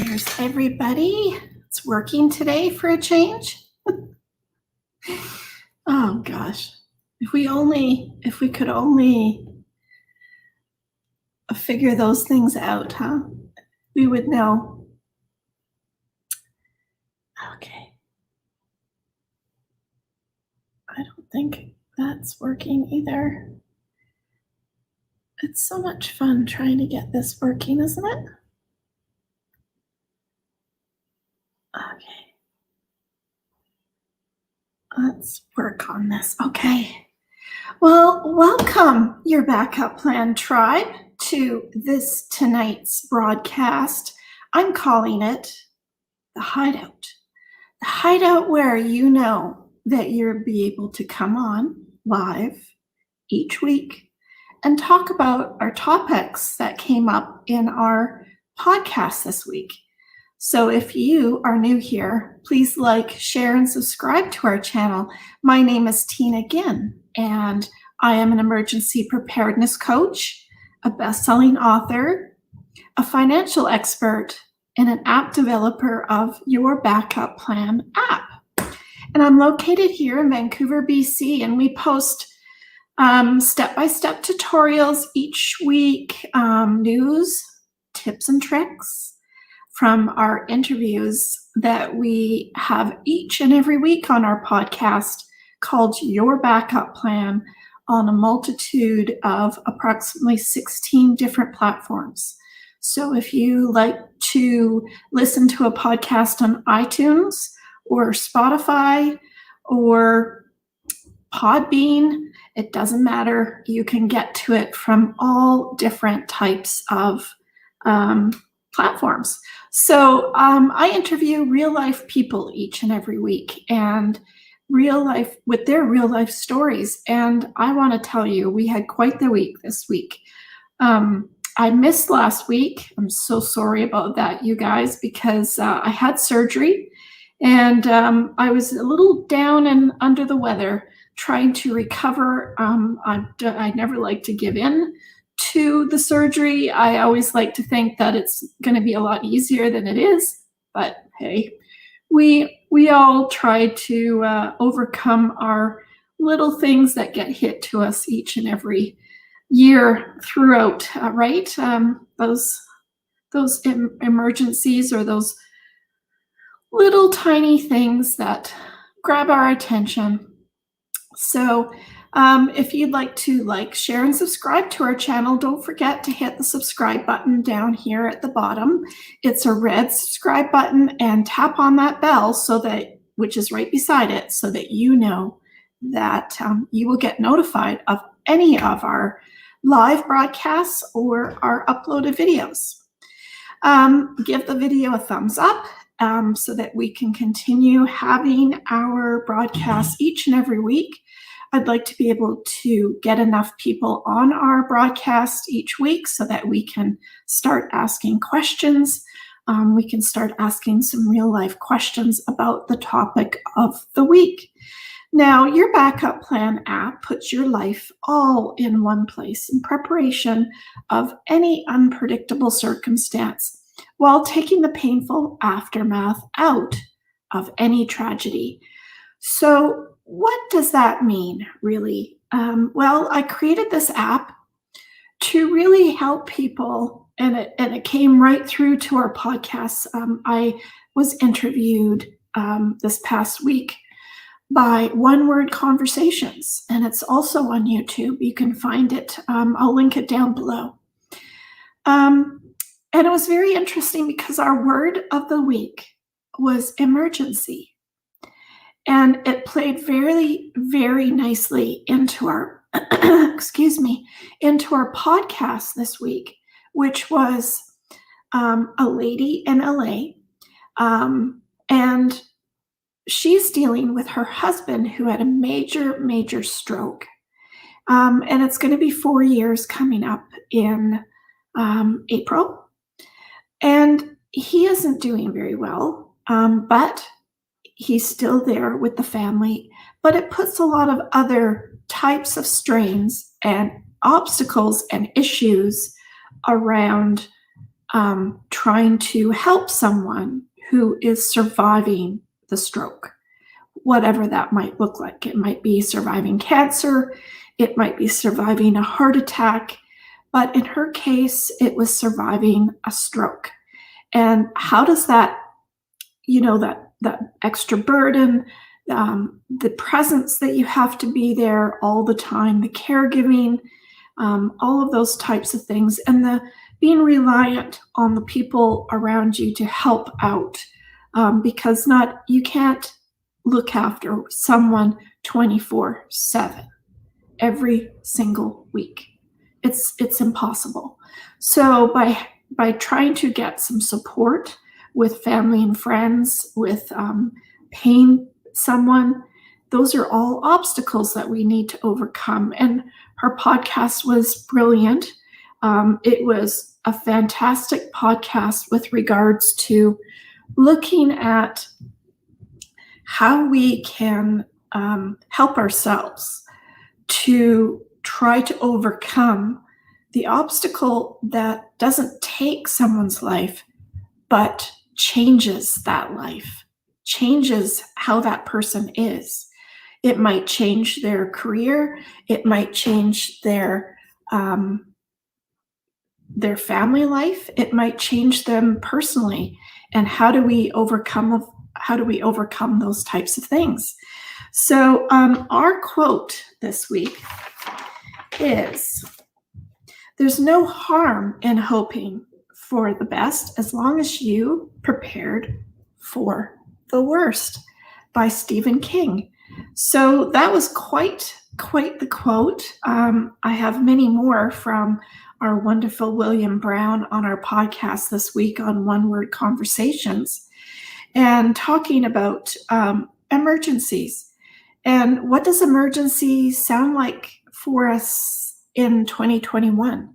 There's everybody. It's working today for a change. Oh gosh. If we could only figure those things out, huh? We would know. Okay. I don't think that's working either. It's so much fun trying to get this working, isn't it? Okay. Let's work on this. Okay. Well, welcome, your backup plan tribe, to this tonight's broadcast. I'm calling it the Hideout. The Hideout where you know that you'll be able to come on live each week and talk about our topics that came up in our podcast this week. So if you are new here, please like, share, and subscribe to our channel. My name is Tina Ginn, and I am an emergency preparedness coach, a best-selling author, a financial expert, and an app developer of Your Backup Plan app. And I'm located here in Vancouver, BC, and we post step-by-step tutorials each week, news, tips, and tricks from our interviews that we have each and every week on our podcast called Your Backup Plan on a multitude of approximately 16 different platforms. So if you like to listen to a podcast on iTunes or Spotify or Podbean, it doesn't matter. You can get to it from all different types of platforms. So I interview real life people each and every week, and with their real life stories. And I want to tell you, we had quite the week this week. I missed last week. I'm so sorry about that, you guys, because I had surgery and I was a little down and under the weather trying to recover. I never like to give in to the surgery. I always like to think that it's going to be a lot easier than it is, but hey, we all try to overcome our little things that get hit to us each and every year throughout, right? Those emergencies or those little tiny things that grab our attention. So if you'd like to like, share, and subscribe to our channel, don't forget to hit the subscribe button down here at the bottom. It's a red subscribe button, and tap on that bell which is right beside it, so that you know that you will get notified of any of our live broadcasts or our uploaded videos. Give the video a thumbs up so that we can continue having our broadcasts each and every week. I'd like to be able to get enough people on our broadcast each week so that we can start asking questions. We can start asking some real life questions about the topic of the week. Now, your backup plan app puts your life all in one place in preparation of any unpredictable circumstance, while taking the painful aftermath out of any tragedy. So what does that mean, really? Well, I created this app to really help people, and it came right through to our podcasts. I was interviewed this past week by One Word Conversations, and it's also on YouTube. You can find it. I'll link it down below. And it was very interesting because our word of the week was emergency. And it played very, very nicely into our, into our podcast this week, which was a lady in LA. And she's dealing with her husband who had a major, major stroke. And it's going to be 4 years coming up in April. And he isn't doing very well, but he's still there with the family. But it puts a lot of other types of strains and obstacles and issues around trying to help someone who is surviving the stroke, whatever that might look like. It might be surviving cancer, it might be surviving a heart attack, but in her case, it was surviving a stroke. And how does that, that extra burden, the presence that you have to be there all the time, the caregiving, all of those types of things, and the being reliant on the people around you to help out, because you can't look after someone 24/7 every single week. It's impossible. So by trying to get some support with family and friends, with paying someone, those are all obstacles that we need to overcome. And her podcast was brilliant. It was a fantastic podcast with regards to looking at how we can help ourselves to try to overcome the obstacle that doesn't take someone's life, but changes that life, changes how that person is. It might change their career. It might change their family life. It might change them personally. And how do we overcome those types of things? So our quote this week is, "There's no harm in hoping for the best as long as you prepared for the worst," by Stephen King. So that was quite the quote. I have many more from our wonderful William Brown on our podcast this week on One Word Conversations, and talking about emergencies. And what does emergency sound like for us in 2021?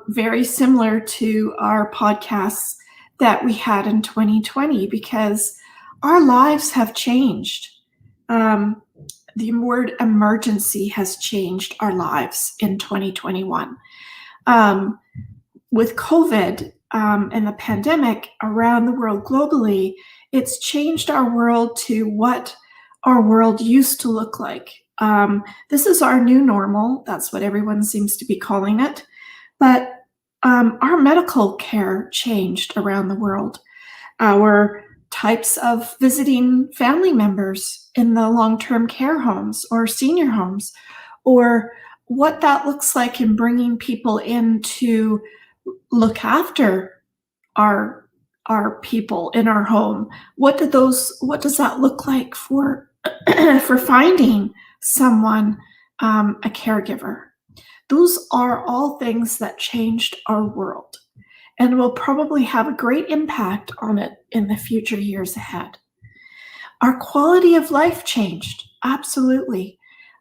Very similar to our podcasts that we had in 2020, because our lives have changed. The word emergency has changed our lives in 2021. With COVID and the pandemic around the world globally, it's changed our world to what our world used to look like. This is our new normal. That's what everyone seems to be calling it. But our medical care changed around the world. Our types of visiting family members in the long-term care homes or senior homes, or what that looks like in bringing people in to look after our people in our home. What does that look like for for finding someone, a caregiver? Those are all things that changed our world, and will probably have a great impact on it in the future years ahead. Our quality of life changed, absolutely.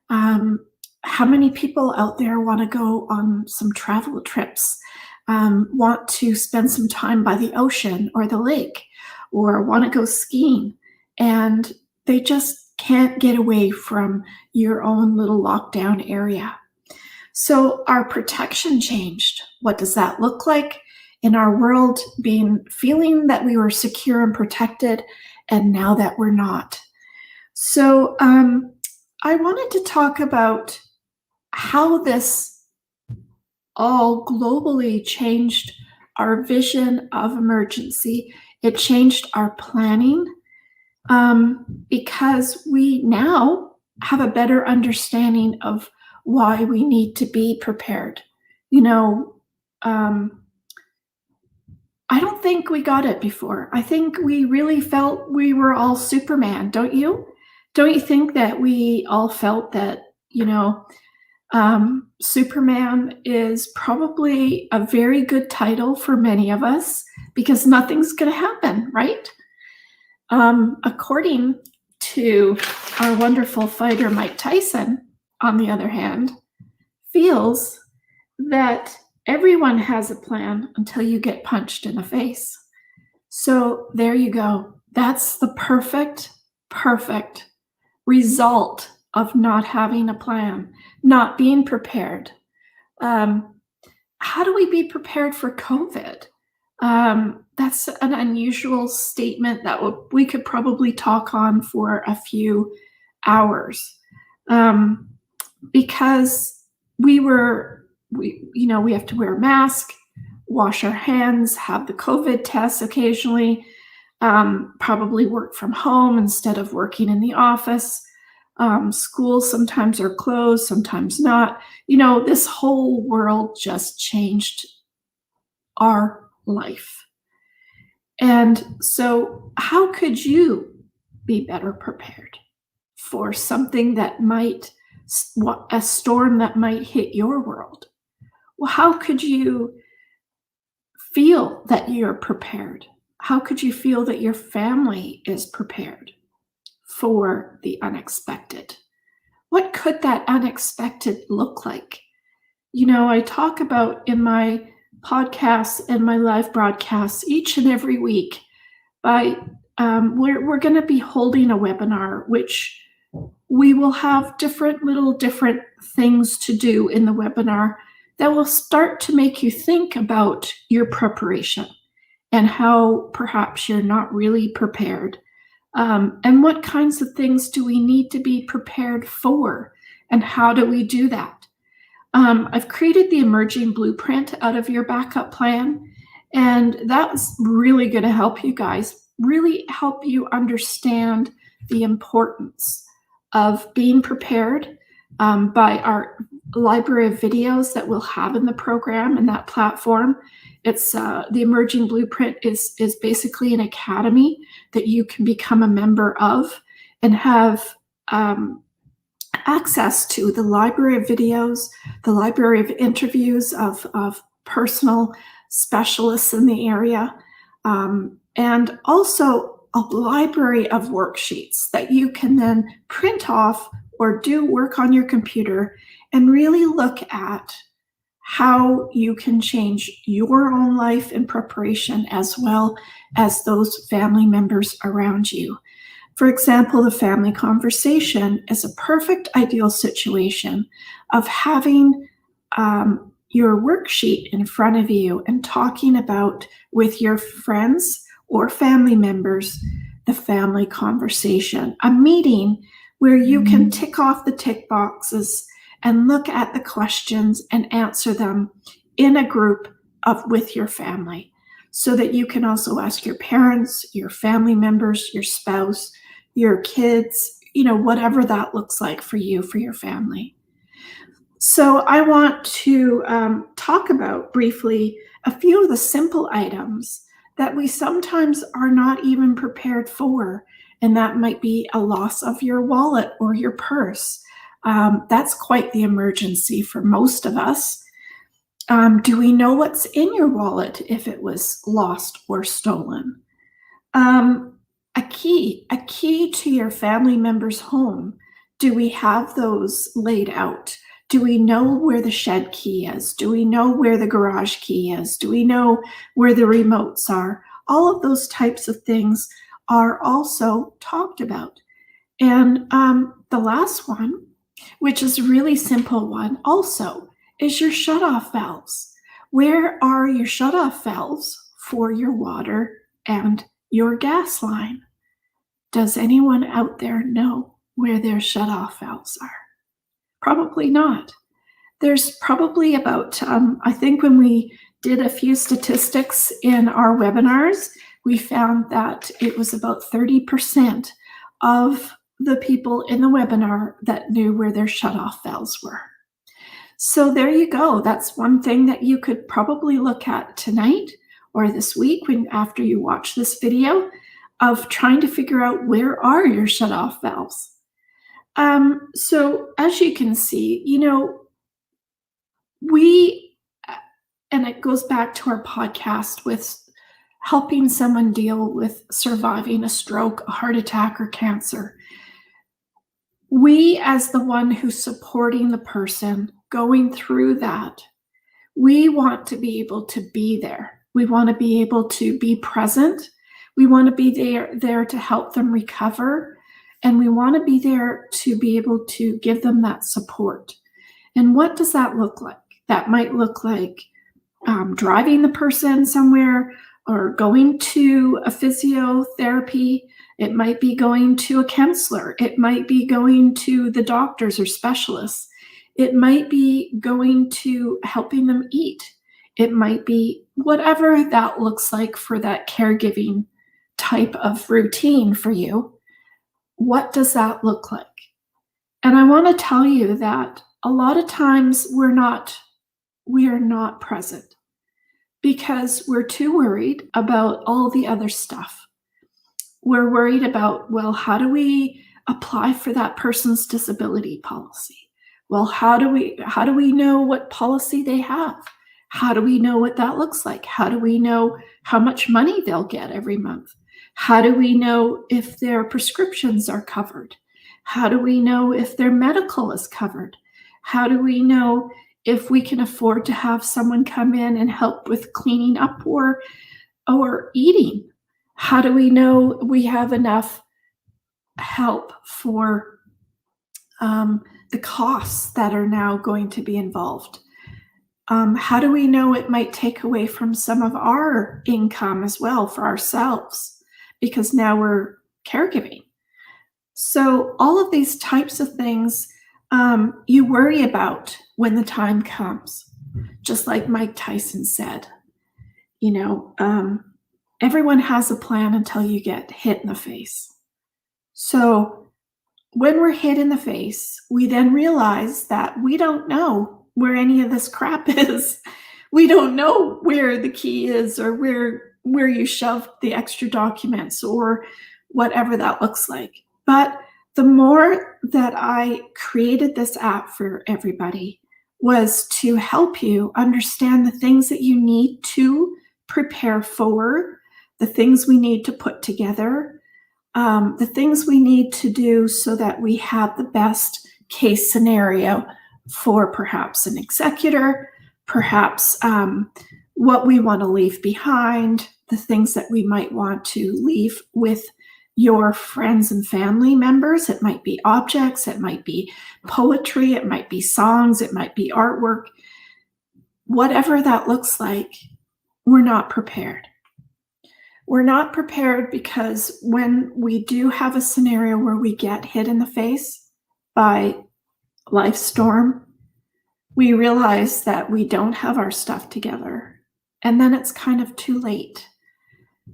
How many people out there want to go on some travel trips, want to spend some time by the ocean or the lake, or want to go skiing, and they just can't get away from your own little lockdown area? So our protection changed. What does that look like in our world, feeling that we were secure and protected, and now that we're not? So I wanted to talk about how this all globally changed our vision of emergency. It changed our planning, because we now have a better understanding of why we need to be prepared. I don't think we got it before. I think we really felt we were all Superman, don't you? Don't you think that we all felt that, Superman is probably a very good title for many of us, because nothing's going to happen, right? According to our wonderful fighter, Mike Tyson, on the other hand, feels that everyone has a plan until you get punched in the face. So there you go. That's the perfect result of not having a plan, not being prepared. How do we be prepared for COVID? That's an unusual statement that we could probably talk on for a few hours, um, because we have to wear a mask, wash our hands, have the COVID tests occasionally, probably work from home instead of working in the office. Schools sometimes are closed, sometimes not. This whole world just changed our life. And so, how could you be better prepared for something that might, a storm that might hit your world? Well, how could you feel that you're prepared? How could you feel that your family is prepared for the unexpected? What could that unexpected look like? I talk about in my podcasts and my live broadcasts each and every week. We're going to be holding a webinar, which we will have different things to do in the webinar that will start to make you think about your preparation and how perhaps you're not really prepared. And what kinds of things do we need to be prepared for? And how do we do that? I've created the emerging blueprint out of your backup plan, and that's really going to help you guys, really help you understand the importance of being prepared, by our library of videos that we'll have in the program and that platform. It's the emerging blueprint is basically an academy that you can become a member of and have access to the library of videos, the library of interviews of personal specialists in the area, and also a library of worksheets that you can then print off or do work on your computer and really look at how you can change your own life in preparation as well as those family members around you. For example, the family conversation is a perfect ideal situation of having your worksheet in front of you and talking about with your friends or family members the family conversation, a meeting where you can tick off the tick boxes and look at the questions and answer them in a group with your family, so that you can also ask your parents, your family members, your spouse, your kids, whatever that looks like for you, for your family. So I want to talk about briefly a few of the simple items that we sometimes are not even prepared for, and that might be a loss of your wallet or your purse. That's quite the emergency for most of us. Do we know what's in your wallet if it was lost or stolen? A key to your family member's home. Do we have those laid out? Do we know where the shed key is? Do we know where the garage key is? Do we know where the remotes are? All of those types of things are also talked about. And the last one, which is a really simple one also, is your shutoff valves. Where are your shutoff valves for your water and your gas line? Does anyone out there know where their shutoff valves are? Probably not. There's probably about, I think when we did a few statistics in our webinars, we found that it was about 30% of the people in the webinar that knew where their shutoff valves were. So there you go. That's one thing that you could probably look at tonight or this week after you watch this video, of trying to figure out where are your shutoff valves. So as you can see, and it goes back to our podcast with helping someone deal with surviving a stroke, a heart attack, or cancer. We, as the one who's supporting the person going through that, we want to be able to be there. We want to be able to be present. We want to be there to help them recover. And we want to be there to be able to give them that support. And what does that look like? That might look like driving the person somewhere, or going to a physiotherapy. It might be going to a counselor. It might be going to the doctors or specialists. It might be going to helping them eat. It might be whatever that looks like for that caregiving type of routine for you. What does that look like? And I want to tell you that a lot of times we are not present because we're too worried about all the other stuff. We're worried about, well, how do we apply for that person's disability policy? Well, how do we know what policy they have? How do we know what that looks like? How do we know how much money they'll get every month? How do we know if their prescriptions are covered? How do we know if their medical is covered? How do we know if we can afford to have someone come in and help with cleaning up or eating? How do we know we have enough help for the costs that are now going to be involved? How do we know it might take away from some of our income as well for ourselves? Because now we're caregiving. So all of these types of things you worry about when the time comes. Just like Mike Tyson said, everyone has a plan until you get hit in the face. So when we're hit in the face, we then realize that we don't know where any of this crap is. We don't know where the key is or where you shoved the extra documents or whatever that looks like. But the more that I created this app for everybody was to help you understand the things that you need to prepare for, the things we need to put together, the things we need to do so that we have the best case scenario for perhaps an executor, perhaps what we want to leave behind, the things that we might want to leave with your friends and family members. It might be objects, it might be poetry, it might be songs, it might be artwork. Whatever that looks like, we're not prepared. We're not prepared because when we do have a scenario where we get hit in the face by life storm, we realize that we don't have our stuff together. And then it's kind of too late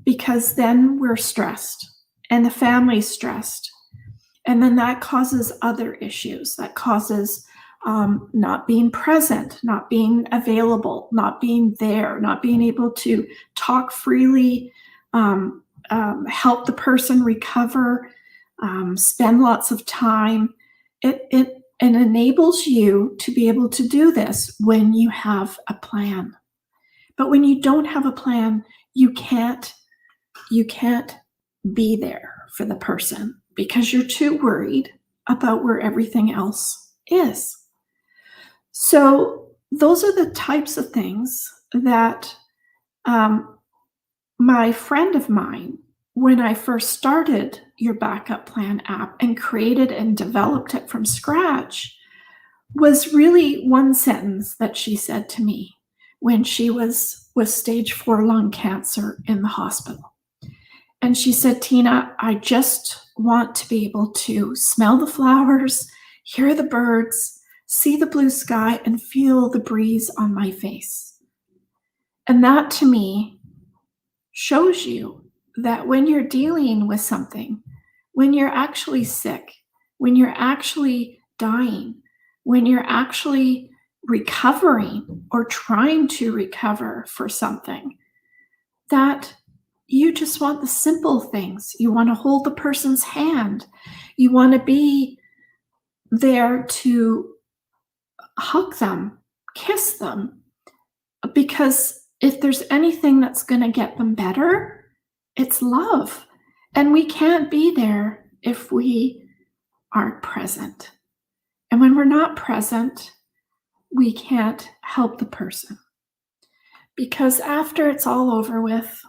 because then we're stressed and the family's stressed. And then that causes other issues. That causes not being present, not being available, not being there, not being able to talk freely, help the person recover, spend lots of time. It enables you to be able to do this when you have a plan. But when you don't have a plan, you can't be there for the person because you're too worried about where everything else is. So those are the types of things that my friend of mine, when I first started your backup plan app and created and developed it from scratch, was really one sentence that she said to me when she was with stage 4 lung cancer in the hospital. And she said, Tina, I just want to be able to smell the flowers, hear the birds, see the blue sky, and feel the breeze on my face. And that to me shows you that when you're dealing with something, when you're actually sick, when you're actually dying, when you're actually recovering or trying to recover for something, that you just want the simple things. You want to hold the person's hand. You want to be there to hug them, kiss them, because if there's anything that's going to get them better, it's love. And we can't be there if we aren't present. And when we're not present, we can't help the person. Because after it's all over with,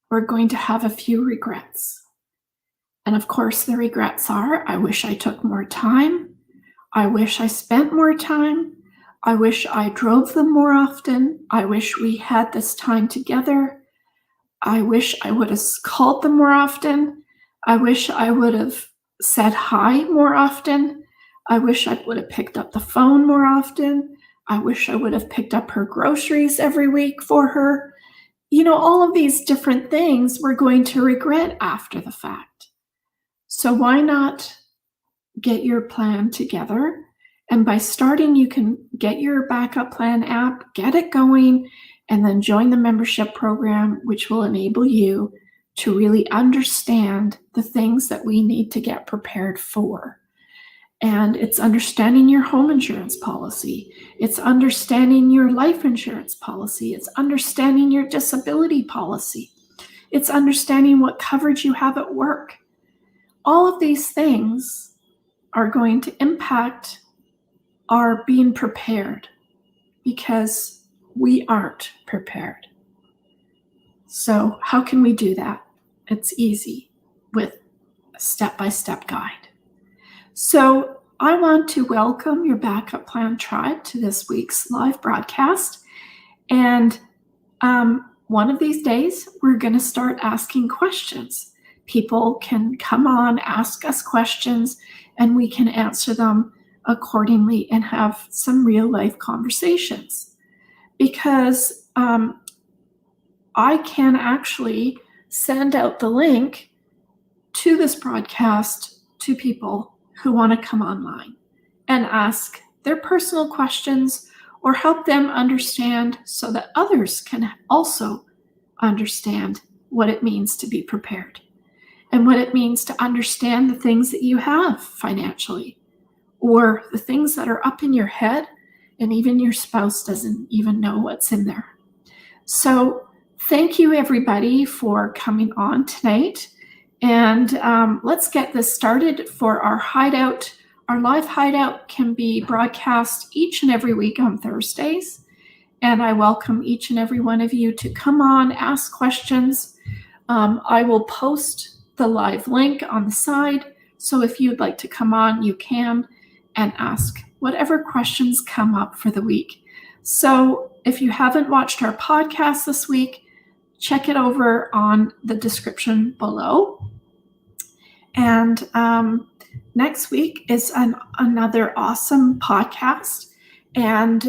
we're going to have a few regrets. And of course, the regrets are, I wish I took more time. I wish I spent more time. I wish I drove them more often. I wish we had this time together. I wish I would have called them more often. I wish I would have said hi more often. I wish I would have picked up the phone more often. I wish I would have picked up her groceries every week for her. All of these different things we're going to regret after the fact. So why not get your plan together? And by starting, you can get your backup plan app, get it going, and then join the membership program, which will enable you to really understand the things that we need to get prepared for. And it's understanding your home insurance policy. It's understanding your life insurance policy. It's understanding your disability policy. It's understanding what coverage you have at work. All of these things are going to impact our being prepared, because we aren't prepared. So how can we do that? It's easy with a step-by-step guide. So I want to welcome your Backup Plan Tribe to this week's live broadcast. And one of these days, we're going to start asking questions. People can come on, ask us questions, and we can answer them accordingly and have some real life conversations. Because I can actually send out the link to this broadcast to people who want to come online and ask their personal questions or help them understand so that others can also understand what it means to be prepared and what it means to understand the things that you have financially, or the things that are up in your head and even your spouse doesn't even know what's in there. So thank you, everybody, for coming on tonight. And let's get this started for our Hideout. Our live Hideout can be broadcast each and every week on Thursdays. And I welcome each and every one of you to come on, ask questions. I will post the live link on the side. So if you'd like to come on, you can, and ask whatever questions come up for the week. So if you haven't watched our podcast this week, check it over on the description below. And next week is another awesome podcast. And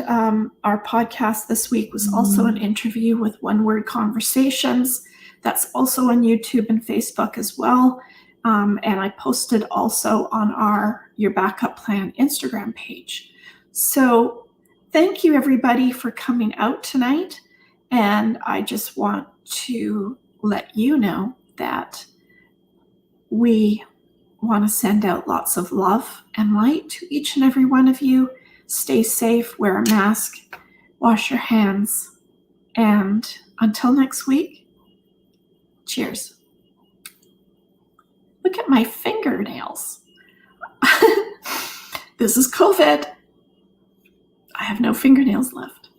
our podcast this week was also an interview with One Word Conversations. That's also on YouTube and Facebook as well. And I posted also on our Your Backup Plan Instagram page. So thank you, everybody, for coming out tonight. And I just want to let you know that we want to send out lots of love and light to each and every one of you. Stay safe, wear a mask, wash your hands, and until next week, cheers. Look at my fingernails. This is COVID. I have no fingernails left.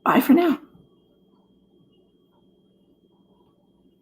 Bye for now.